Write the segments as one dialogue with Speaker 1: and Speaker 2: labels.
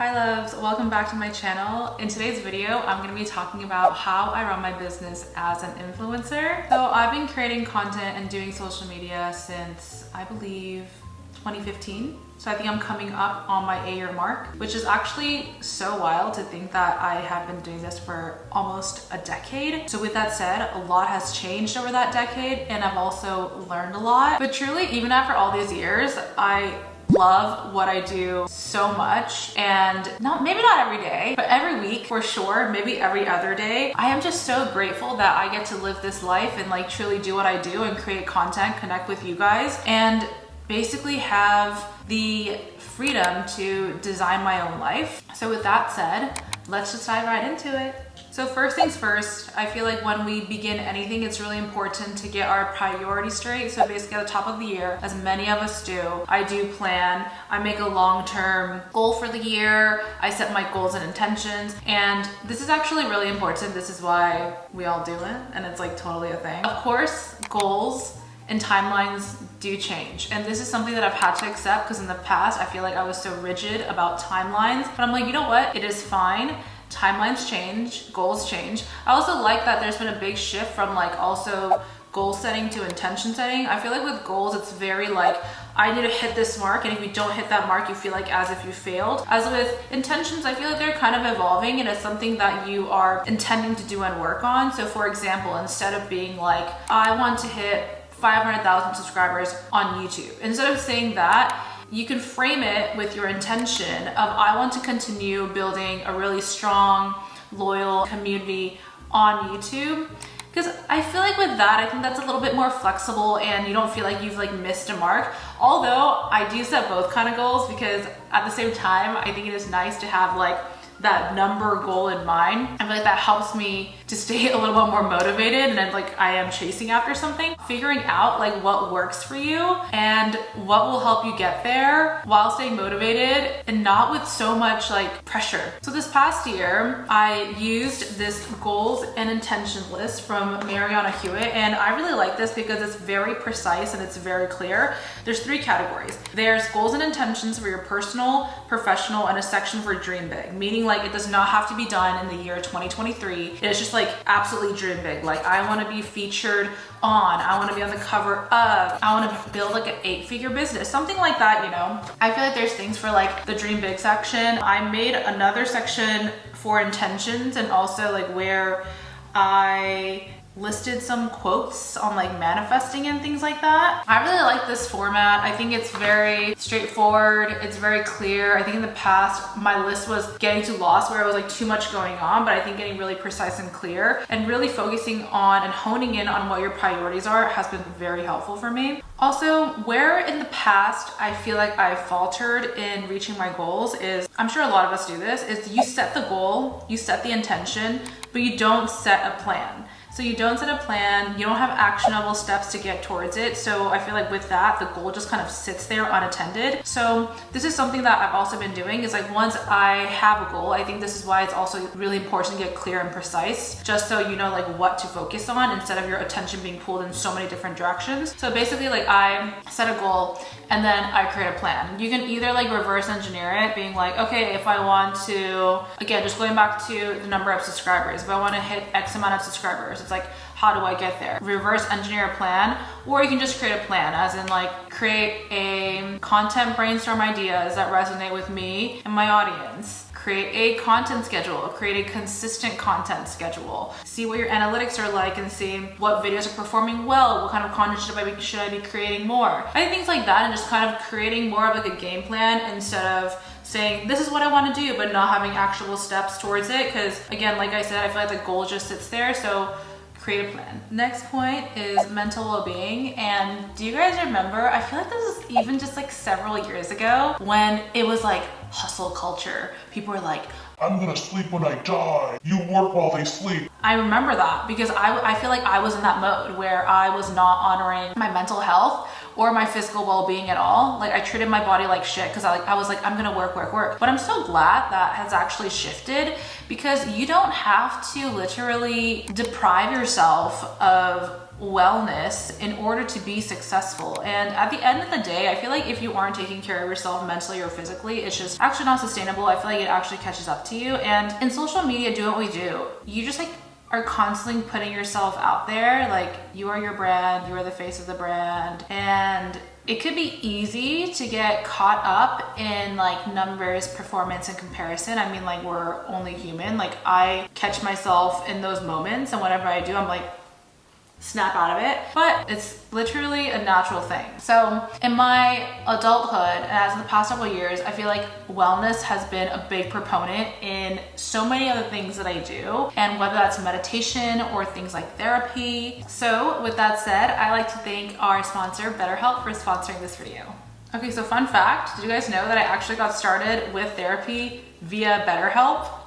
Speaker 1: Hi loves, welcome back to my channel. In today's video, I'm going to be talking about how I run my business as an influencer. So I've been creating content and doing social media since I believe 2015. So I think I'm coming up on my 8-year mark, which is actually so wild to think that I have been doing this for almost a decade. So with that said, a lot has changed over that decade and I've also learned a lot. But truly, even after all these years, I love what I do so much, and maybe not every day, but every week for sure, maybe every other day. I am just so grateful that I get to live this life and like truly do what I do and create content, connect with you guys, and basically have the freedom to design my own life. So with that said, let's just dive right into it. So first things first, I feel like when we begin anything, it's really important to get our priorities straight. So basically at the top of the year, as many of us do, I do plan. I make a long-term goal for the year. I set my goals and intentions. And this is actually really important. This is why we all do it. And it's like totally a thing. Of course, goals and timelines do change. And this is something that I've had to accept because in the past, I feel like I was so rigid about timelines. But I'm like, you know what? It is fine. Timelines change, goals change. I also like that there's been a big shift from like also goal setting to intention setting. I feel like with goals, it's very like, I need to hit this mark, and if you don't hit that mark, you feel like as if you failed. As with intentions, I feel like they're kind of evolving and it's something that you are intending to do and work on. So for example, instead of being like, I want to hit 500,000 subscribers on YouTube, instead of saying that, you can frame it with your intention of I want to continue building a really strong, loyal community on YouTube. Because I feel like with that, I think that's a little bit more flexible and you don't feel like you've like missed a mark. Although I do set both kind of goals because at the same time, I think it is nice to have like that number goal in mind. I feel like that helps me to stay a little bit more motivated and then like I am chasing after something. Figuring out like what works for you and what will help you get there while staying motivated and not with so much like pressure. So this past year, I used this goals and intention list from Mariana Hewitt, and I really like this because it's very precise and it's very clear. There's 3 categories. There's goals and intentions for your personal, professional, and a section for dream big, meaning like it does not have to be done in the year 2023. It's just like absolutely dream big. Like I want to be featured on, I want to be on the cover of, I want to build like an 8-figure business, something like that, you know. I feel like there's things for like the dream big section. I made another section for intentions and also like where I listed some quotes on like manifesting and things like that. I really like this format. I think it's very straightforward. It's very clear. I think in the past, my list was getting too lost where it was like too much going on, but I think getting really precise and clear and really focusing on and honing in on what your priorities are has been very helpful for me. Also, where in the past I feel like I faltered in reaching my goals is, I'm sure a lot of us do this, is you set the goal, you set the intention, but you don't set a plan. So you don't set a plan, you don't have actionable steps to get towards it. So I feel like with that, the goal just kind of sits there unattended. So this is something that I've also been doing is like once I have a goal, I think this is why it's also really important to get clear and precise, just so you know like what to focus on instead of your attention being pulled in so many different directions. So basically like I set a goal and then I create a plan. You can either like reverse engineer it, being like, okay, if I want to, again, just going back to the number of subscribers, if I want to hit X amount of subscribers, it's like, how do I get there? Reverse engineer a plan, or you can just create a plan, as in like create a content brainstorm ideas that resonate with me and my audience. Create a content schedule, create a consistent content schedule. See what your analytics are like and see what videos are performing well, what kind of content should I be creating more. I think things like that and just kind of creating more of like a game plan instead of saying this is what I want to do but not having actual steps towards it, because again, like I said, I feel like the goal just sits there. So create a plan. Next point is mental well-being. And do you guys remember, I feel like this is even just like several years ago when it was like hustle culture. People were like,
Speaker 2: I'm gonna sleep when I die. You work while they sleep.
Speaker 1: I remember that because I feel like I was in that mode where I was not honoring my mental health or my physical well-being at all. Like I treated my body like shit because I was like, I'm gonna work. But I'm so glad that has actually shifted, because you don't have to literally deprive yourself of wellness in order to be successful. And at the end of the day, I feel like if you aren't taking care of yourself mentally or physically, it's just actually not sustainable. I feel like it actually catches up to you. And in social media, doing what we do, you just like are constantly putting yourself out there. Like, you are your brand, you are the face of the brand. And it could be easy to get caught up in like numbers, performance, and comparison. I mean, like, we're only human. Like, I catch myself in those moments, and whatever I do, I'm like, snap out of it, but it's literally a natural thing. So in my adulthood, as in the past several years, I feel like wellness has been a big proponent in so many of the things that I do, and whether that's meditation or things like therapy. So with that said, I like to thank our sponsor, BetterHelp, for sponsoring this video. Okay, so fun fact, did you guys know that I actually got started with therapy via BetterHelp?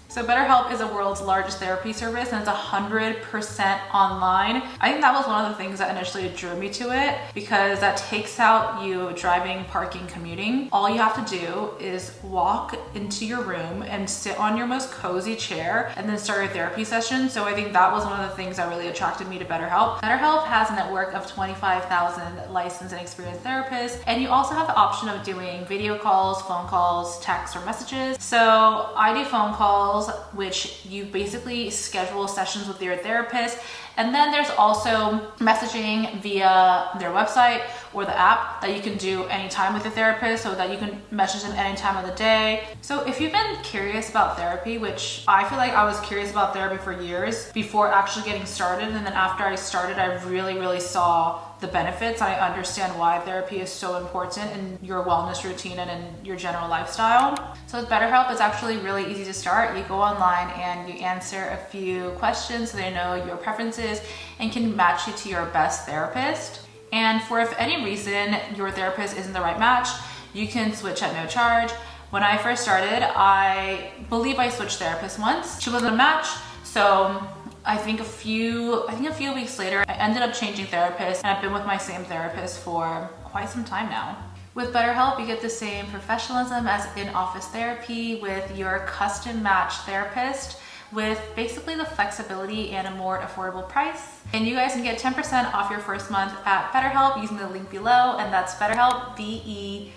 Speaker 1: So BetterHelp is the world's largest therapy service, and it's 100% online. I think that was one of the things that initially drew me to it, because that takes out you driving, parking, commuting. All you have to do is walk into your room and sit on your most cozy chair and then start your therapy session. So I think that was one of the things that really attracted me to BetterHelp. BetterHelp has a network of 25,000 licensed and experienced therapists, and you also have the option of doing video calls, phone calls, texts, or messages. So I do phone calls, which you basically schedule sessions with your therapist. And then there's also messaging via their website or the app that you can do anytime with a therapist, so that you can message them any time of the day. So if you've been curious about therapy, which I feel like I was curious about therapy for years before actually getting started, and then after I started, I really saw the benefits. I understand why therapy is so important in your wellness routine and in your general lifestyle. So with BetterHelp, it's actually really easy to start. You go online and you answer a few questions so they know your preferences and can match you to your best therapist. And for if any reason your therapist isn't the right match, you can switch at no charge. When I first started, I believe I switched therapists once. She wasn't a match, so I think a few weeks later, I ended up changing therapists, and I've been with my same therapist for quite some time now. With BetterHelp, you get the same professionalism as in-office therapy with your custom-matched therapist, with basically the flexibility and a more affordable price. And you guys can get 10% off your first month at BetterHelp using the link below, and that's BetterHelp, BetterHelp.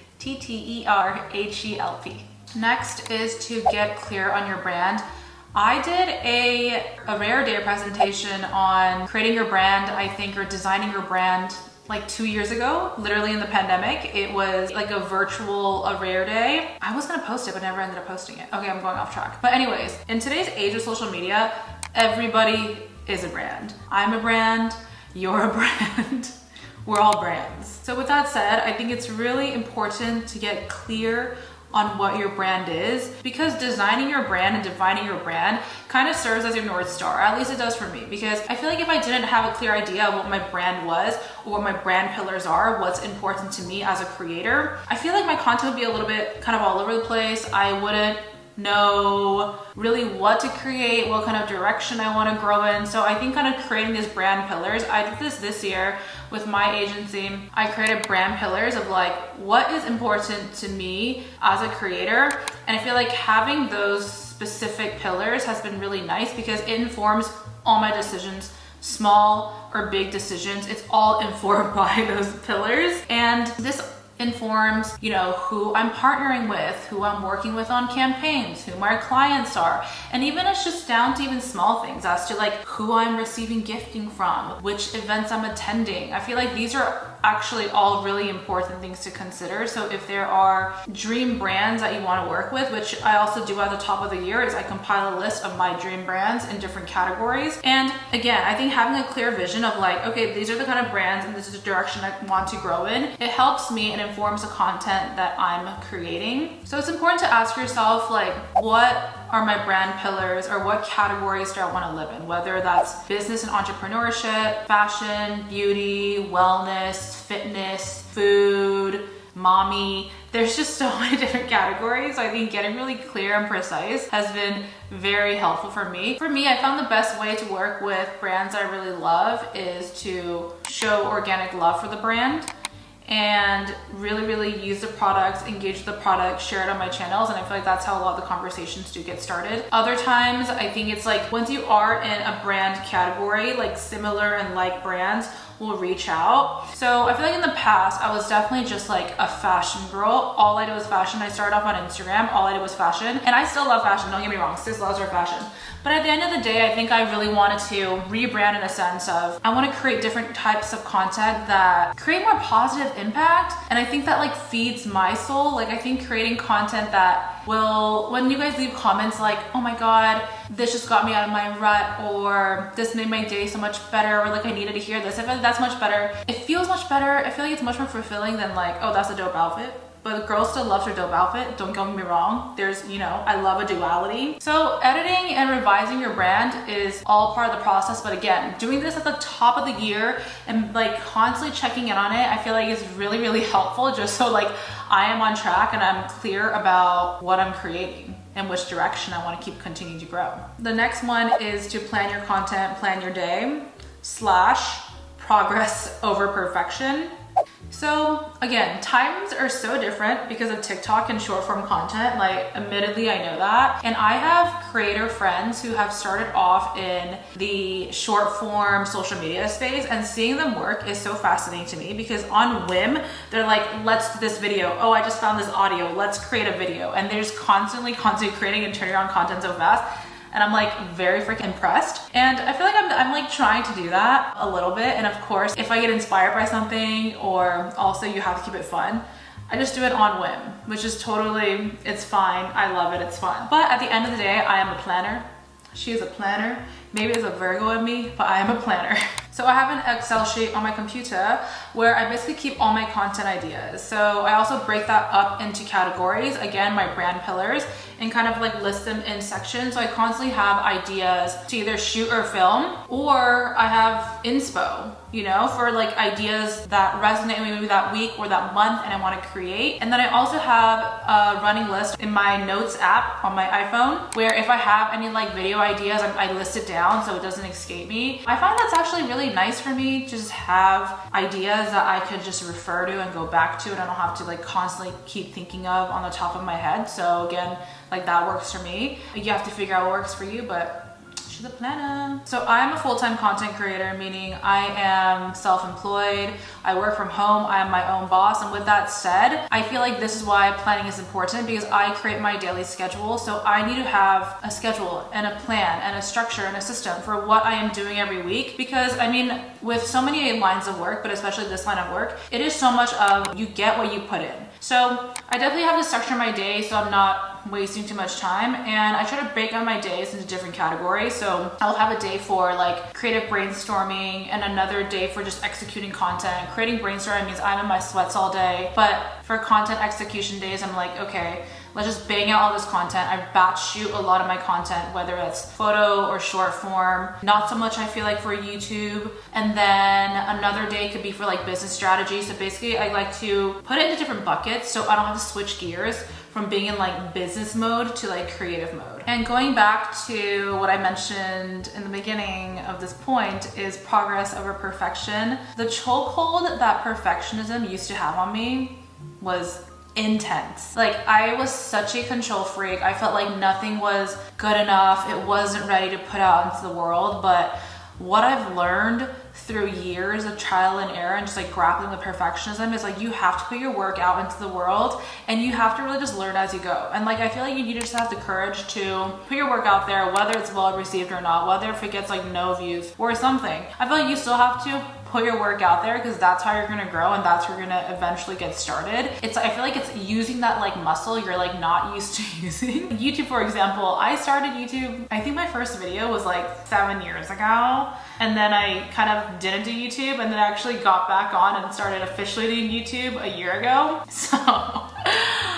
Speaker 1: Next is to get clear on your brand. I did a rare day presentation on creating your brand, I think, or designing your brand like 2 years ago, literally in the pandemic. It was like a rare day. I was gonna post it, but never ended up posting it. Okay, I'm going off track. But anyways, in today's age of social media, everybody is a brand. I'm a brand, you're a brand, we're all brands. So with that said, I think it's really important to get clear on what your brand is, because designing your brand and defining your brand kind of serves as your North Star. At least it does for me, because I feel like if I didn't have a clear idea of what my brand was or what my brand pillars are, what's important to me as a creator, I feel like my content would be a little bit kind of all over the place. I wouldn't know really what to create, what kind of direction I want to grow in. So I think kind of creating these brand pillars, I did this year with my agency. I created brand pillars of like, what is important to me as a creator. And I feel like having those specific pillars has been really nice, because it informs all my decisions, small or big decisions. It's all informed by those pillars. And this informs, you know, who I'm partnering with, who I'm working with on campaigns, who my clients are. And even it's just down to even small things as to like who I'm receiving gifting from, which events I'm attending. I feel like these are actually all really important things to consider. So if there are dream brands that you want to work with, which I also do at the top of the year, is I compile a list of my dream brands in different categories. And again, I think having a clear vision of like, okay, these are the kind of brands and this is the direction I want to grow in, it helps me and informs the content that I'm creating. So it's important to ask yourself, like, what are my brand pillars, or what categories do I want to live in? Whether that's business and entrepreneurship, fashion, beauty, wellness, fitness, food, mommy. There's just so many different categories. So I think getting really clear and precise has been very helpful for me. For me, I found the best way to work with brands I really love is to show organic love for the brand. and really use the products, engage with the product, share it on my channels. And I feel like that's how a lot of the conversations do get started. Other times, I think it's like once you are in a brand category, like similar and like brands will reach out. So I feel like in the past, I was definitely just like a fashion girl. All I did was fashion. I started off on Instagram. All I did was fashion. And I still love fashion. Don't get me wrong. Sis loves her fashion. But at the end of the day, I think I really wanted to rebrand in a sense of, I want to create different types of content that create more positive impact. And I think that like feeds my soul. Like I think creating content that will, when you guys leave comments like, oh my God, this just got me out of my rut, or this made my day so much better, or like I needed to hear this. I feel like that's much better. It feels much better. I feel like it's much more fulfilling than like, oh, that's a dope outfit. But the girl still loves her dope outfit. Don't get me wrong. There's, you know, I love a duality. So editing and revising your brand is all part of the process. But again, doing this at the top of the year and like constantly checking in on it, I feel like is really helpful, just so like I am on track and I'm clear about what I'm creating and which direction I want to keep continuing to grow. The next one is to plan your content, plan your day, / progress over perfection. So again, times are so different because of TikTok and short form content. Like admittedly, I know that. And I have creator friends who have started off in the short form social media space, and seeing them work is so fascinating to me because on whim, they're like, let's do this video. Oh, I just found this audio. Let's create a video. And they're just constantly creating and turning on content so fast. And I'm like very freaking impressed. And I feel like I'm like trying to do that a little bit. And of course, if I get inspired by something, or also you have to keep it fun, I just do it on whim, which is totally, it's fine. I love it, it's fun. But at the end of the day, I am a planner. She is a planner. Maybe it's a Virgo in me, but I am a planner. So I have an Excel sheet on my computer where I basically keep all my content ideas. So I also break that up into categories, again, my brand pillars, and kind of like list them in sections. So I constantly have ideas to either shoot or film, or I have inspo, you know, for like ideas that resonate with me maybe that week or that month and I want to create. And then I also have a running list in my notes app on my iPhone, where if I have any like video ideas, I list it down so it doesn't escape me. I find that's actually really nice for me to just have ideas that I could just refer to and go back to, and I don't have to like constantly keep thinking of on the top of my head. So again, like that works for me. You have to figure out what works for you, but she's a planner. So I'm a full-time content creator, meaning I am self-employed. I work from home. I am my own boss. And with that said, I feel like this is why planning is important, because I create my daily schedule. So I need to have a schedule and a plan and a structure and a system for what I am doing every week. Because I mean, with so many lines of work, but especially this line of work, it is so much of you get what you put in. So I definitely have to structure my day so I'm not wasting too much time, and I try to break up my days into different categories. So I'll have a day for like creative brainstorming and another day for just executing content. Creating brainstorming means I'm in my sweats all day, but for content execution days, I'm like, okay, let's just bang out all this content. I batch shoot a lot of my content, whether it's photo or short form. Not so much, I feel like, for YouTube. And then another day could be for like business strategy. So basically I like to put it into different buckets so I don't have to switch gears from being in like business mode to like creative mode. And going back to what I mentioned in the beginning of this point is progress over perfection. The chokehold that perfectionism used to have on me was intense. Like I was such a control freak. I felt like nothing was good enough. It wasn't ready to put out into the world. But what I've learned through years of trial and error and just like grappling with perfectionism is like you have to put your work out into the world, and you have to really just learn as you go. And like I feel like you just have the courage to put your work out there, whether it's well received or not, whether if it gets like no views or something. I feel like you still have to put your work out there, because that's how you're gonna grow and that's how you're gonna eventually get started. I feel like it's using that like muscle you're like not used to using. YouTube, for example, I started YouTube, I think my first video was like 7 years ago, and then I kind of didn't do YouTube, and then actually got back on and started officially doing YouTube a year ago. So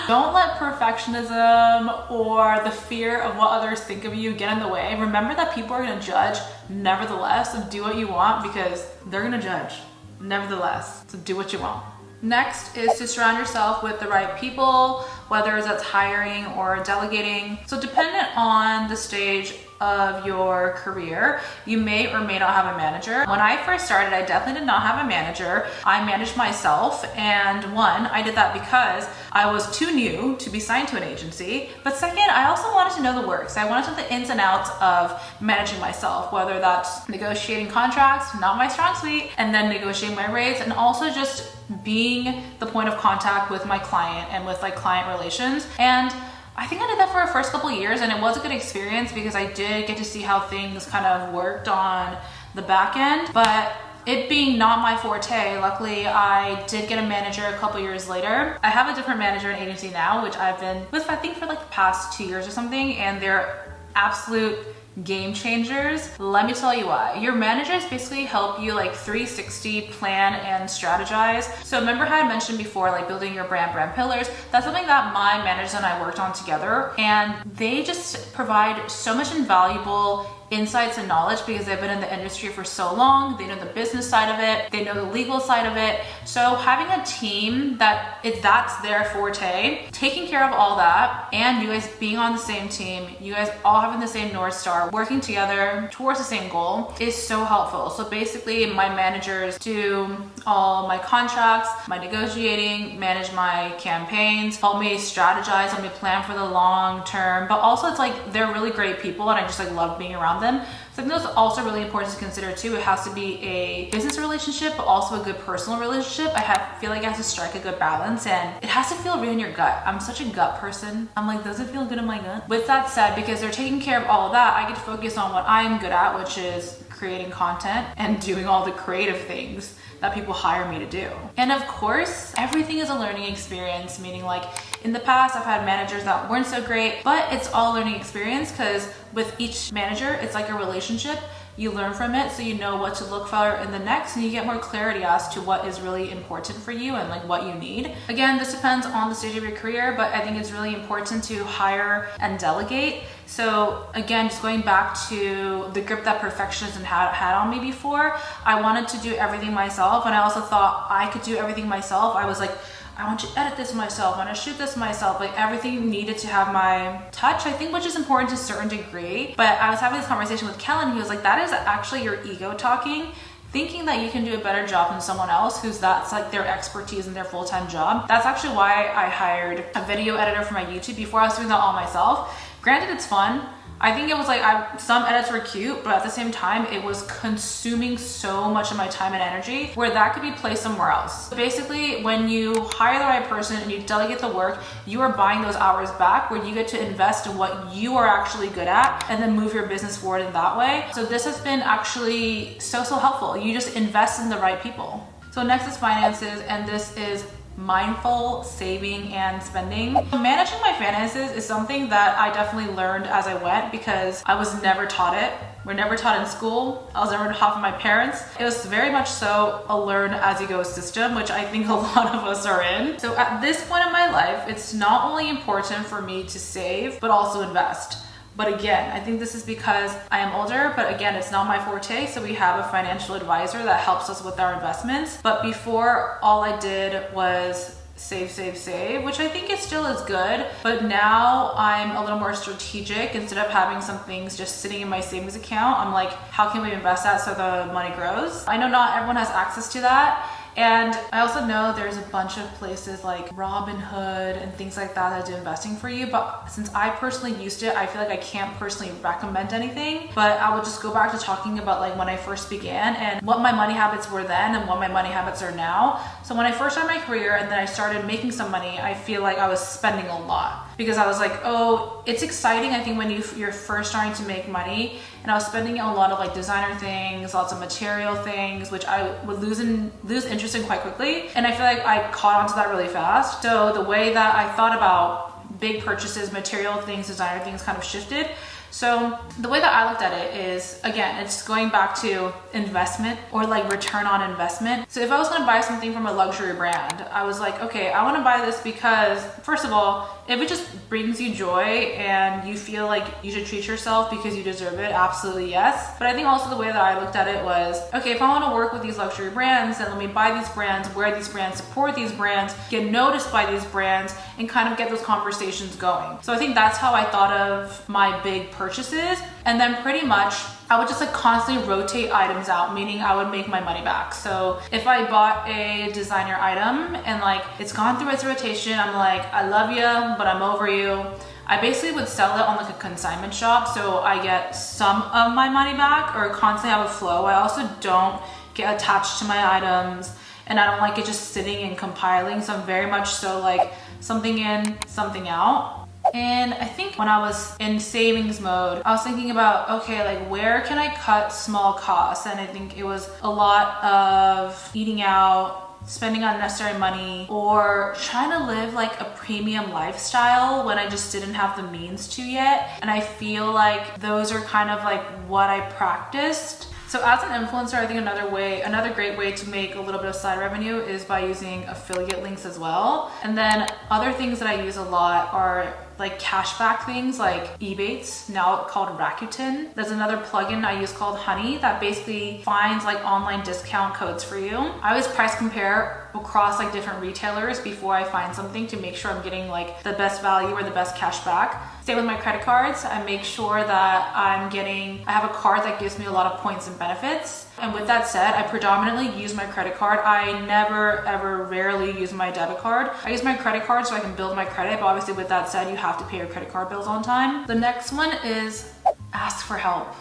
Speaker 1: don't let perfectionism or the fear of what others think of you get in the way. Remember that people are gonna judge nevertheless, so do what you want because they're gonna judge nevertheless, so do what you want. Next is to surround yourself with the right people, whether that's hiring or delegating. So dependent on the stage of your career, you may or may not have a manager. When I first started, I definitely did not have a manager. I managed myself, and one, I did that because I was too new to be signed to an agency. But second, I also wanted to know the works. I wanted to know the ins and outs of managing myself, whether that's negotiating contracts, not my strong suite, and then negotiating my rates, and also just being the point of contact with my client and with like client relations. And I think I did that for the first couple of years, and it was a good experience because I did get to see how things kind of worked on the back end. But it being not my forte, luckily I did get a manager a couple years later. I have a different manager and agency now, which I've been with, I think, for like the past 2 years or something, and they're absolute game changers. Let me tell you why. Your managers basically help you like 360 plan and strategize. So remember how I mentioned before, like building your brand pillars? That's something that my managers and I worked on together, and they just provide so much invaluable insights and knowledge because they've been in the industry for so long. They know the business side of it, they know the legal side of it. So having a team that's their forte, taking care of all that, and you guys being on the same team, you guys all having the same North Star, working together towards the same goal is so helpful. So basically my managers do all my contracts, my negotiating, manage my campaigns, help me strategize, help me plan for the long term. But also it's like they're really great people, and I just like love being around them. So I think that's also really important to consider too. It has to be a business relationship, but also a good personal relationship. Feel like it has to strike a good balance, and it has to feel real in your gut. I'm such a gut person. I'm like, does it feel good in my gut? With that said, because they're taking care of all of that, I get to focus on what I'm good at, which is creating content and doing all the creative things that people hire me to do. And of course, everything is a learning experience, meaning like in the past, I've had managers that weren't so great, but it's all a learning experience because with each manager, it's like a relationship. You learn from it, so you know what to look for in the next, and you get more clarity as to what is really important for you and like what you need. Again, this depends on the stage of your career, but I think it's really important to hire and delegate. So again, just going back to the grip that perfectionism had on me before, I wanted to do everything myself, and I also thought I could do everything myself. I was like, I want to edit this myself, I want to shoot this myself, like everything needed to have my touch, I think, which is important to a certain degree. But I was having this conversation with Kellen, he was like, that is actually your ego talking, thinking that you can do a better job than someone else that's like their expertise and their full-time job. That's actually why I hired a video editor for my YouTube before I was doing that all myself. Granted, it's fun. I think it was like, some edits were cute, but at the same time, it was consuming so much of my time and energy where that could be placed somewhere else. Basically, when you hire the right person and you delegate the work, you are buying those hours back where you get to invest in what you are actually good at and then move your business forward in that way. So this has been actually so helpful. You just invest in the right people. So next is finances, and this is mindful saving and spending. Managing my finances is something that I definitely learned as I went because I was never taught it. We're never taught in school. I was never taught from my parents. It was very much so a learn as you go system, which I think a lot of us are in. So at this point in my life, it's not only important for me to save, but also invest. But again, I think this is because I am older, but again, it's not my forte. So we have a financial advisor that helps us with our investments. But before, all I did was save, which I think it still is good. But now I'm a little more strategic. Instead of having some things just sitting in my savings account, I'm like, how can we invest that so the money grows? I know not everyone has access to that. And I also know there's a bunch of places like Robinhood and things like that do investing for you. But since I personally used it, I feel like I can't personally recommend anything. But I would just go back to talking about like when I first began and what my money habits were then and what my money habits are now. So when I first started my career and then I started making some money, I feel like I was spending a lot because I was like, oh, it's exciting. I think when you're first starting to make money, and I was spending a lot of like designer things, lots of material things, which I would lose interest in quite quickly. And I feel like I caught onto that really fast. So the way that I thought about big purchases, material things, designer things kind of shifted. So the way that I looked at it is, again, it's going back to investment or like return on investment. So if I was going to buy something from a luxury brand, I was like, okay, I want to buy this because first of all, if it just brings you joy and you feel like you should treat yourself because you deserve it, absolutely yes. But I think also the way that I looked at it was, okay, if I want to work with these luxury brands, then let me buy these brands, wear these brands, support these brands, get noticed by these brands, and kind of get those conversations going. So I think that's how I thought of my big purchases. And then pretty much I would just like constantly rotate items out, meaning I would make my money back. So if I bought a designer item and like it's gone through its rotation, I'm like, I love you, but I'm over you. I basically would sell it on like a consignment shop, so I get some of my money back, or constantly have a flow. I also don't get attached to my items, and I don't like it just sitting and compiling. So I'm very much so like something in, something out. And I think when I was in savings mode, I was thinking about, okay, like where can I cut small costs? And I think it was a lot of eating out, spending unnecessary money, or trying to live like a premium lifestyle when I just didn't have the means to yet. And I feel like those are kind of like what I practiced. So as an influencer, I think another great way to make a little bit of side revenue is by using affiliate links as well. And then other things that I use a lot are like cashback things like Ebates, now called Rakuten. There's another plugin I use called Honey that basically finds like online discount codes for you. I always price compare across like different retailers before I find something to make sure I'm getting like the best value or the best cashback. Same with my credit cards. I make sure that I have a card that gives me a lot of points and benefits. And with that said, I predominantly use my credit card. I never, ever, rarely use my debit card. I use my credit card so I can build my credit, but obviously with that said, you have to pay your credit card bills on time. The next one is ask for help.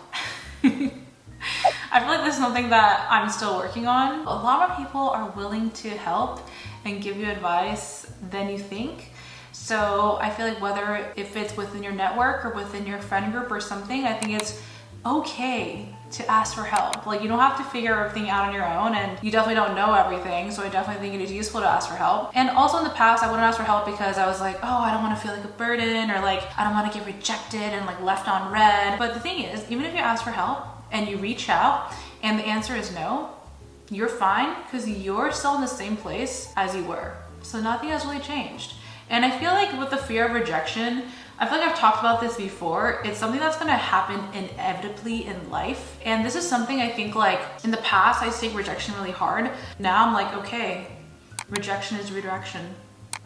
Speaker 1: I feel like this is something that I'm still working on. A lot of people are willing to help and give you advice than you think. So I feel like if it's within your network or within your friend group or something, I think it's okay to ask for help. Like you don't have to figure everything out on your own, and you definitely don't know everything. So I definitely think it is useful to ask for help. And also in the past, I wouldn't ask for help because I was like, oh, I don't want to feel like a burden, or like I don't want to get rejected and like left on red. But the thing is, even if you ask for help and you reach out and the answer is no, you're fine because you're still in the same place as you were. So nothing has really changed. And I feel like with the fear of rejection, I feel like I've talked about this before. It's something that's gonna happen inevitably in life. And this is something I think like in the past, I used to take rejection really hard. Now I'm like, okay, rejection is redirection.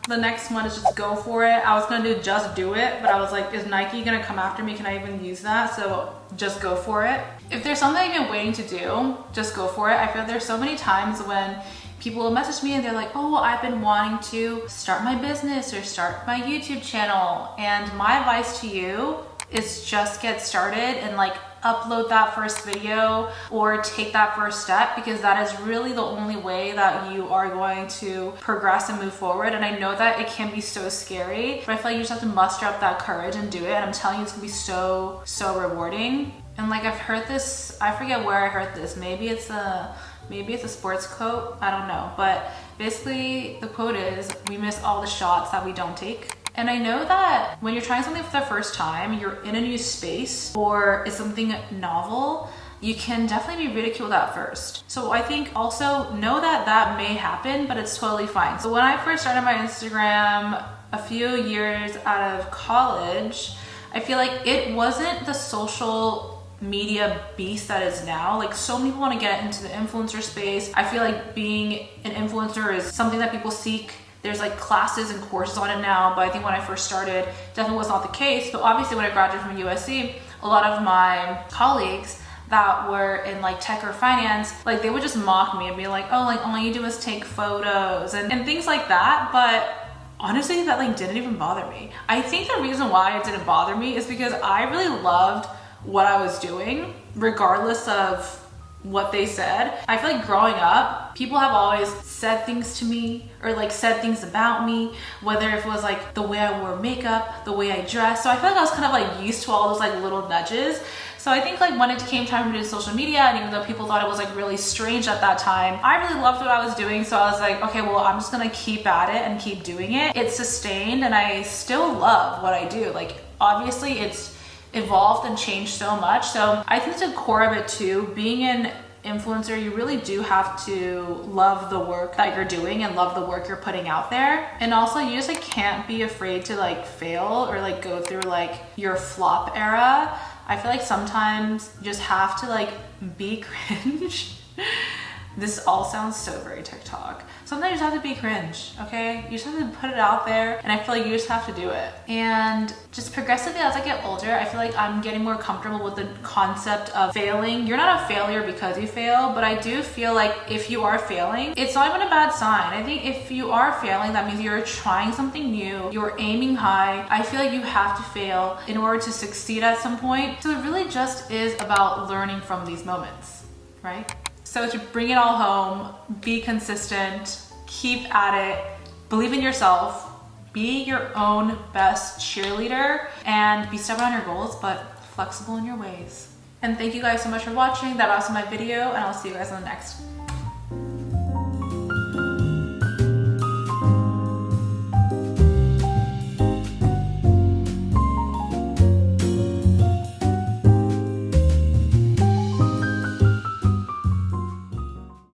Speaker 1: The next one is just go for it. I was gonna do just do it, but I was like, is Nike gonna come after me? Can I even use that? So just go for it. If there's something I've been waiting to do, just go for it. I feel there's so many times when people will message me and they're like, oh, I've been wanting to start my business or start my YouTube channel. And my advice to you is just get started and like upload that first video or take that first step, because that is really the only way that you are going to progress and move forward. And I know that it can be so scary, but I feel like you just have to muster up that courage and do it. And I'm telling you, it's gonna be so, so rewarding. And like I've heard this, I forget where I heard this. Maybe it's a sports quote, I don't know. But basically the quote is, we miss all the shots that we don't take. And I know that when you're trying something for the first time, you're in a new space or it's something novel, you can definitely be ridiculed at first. So I think also know that that may happen, but it's totally fine. So when I first started my Instagram a few years out of college, I feel like it wasn't the social media beast that is now. Like so many people want to get into the influencer space. I feel like being an influencer is something that people seek. There's like classes and courses on it now, but I think when I first started, definitely was not the case. But obviously when I graduated from USC, a lot of my colleagues that were in like tech or finance, like they would just mock me and be like, oh, like all you do is take photos and things like that. But honestly, that like didn't even bother me. I think the reason why it didn't bother me is because I really loved what I was doing, regardless of what they said. I feel like growing up, people have always said things to me or like said things about me, whether it was like the way I wore makeup, the way I dressed. So I feel like I was kind of like used to all those like little nudges. So I think like when it came time to do social media, and even though people thought it was like really strange at that time, I really loved what I was doing. So I was like, okay, well, I'm just gonna keep at it and keep doing it. It's sustained and I still love what I do. Like obviously it's evolved and changed so much. So I think the core of it too, being an influencer, you really do have to love the work that you're doing and love the work you're putting out there. And also you just like can't be afraid to like fail or like go through like your flop era. I feel like sometimes you just have to like be cringe This all sounds so very TikTok. Sometimes you just have to be cringe, okay? You just have to put it out there, and I feel like you just have to do it. And just progressively as I get older, I feel like I'm getting more comfortable with the concept of failing. You're not a failure because you fail, but I do feel like if you are failing, it's not even a bad sign. I think if you are failing, that means you're trying something new, you're aiming high. I feel like you have to fail in order to succeed at some point. So it really just is about learning from these moments, right? So to bring it all home, be consistent, keep at it, believe in yourself, be your own best cheerleader, and be stubborn on your goals, but flexible in your ways. And thank you guys so much for watching. That was my video, and I'll see you guys on the next one.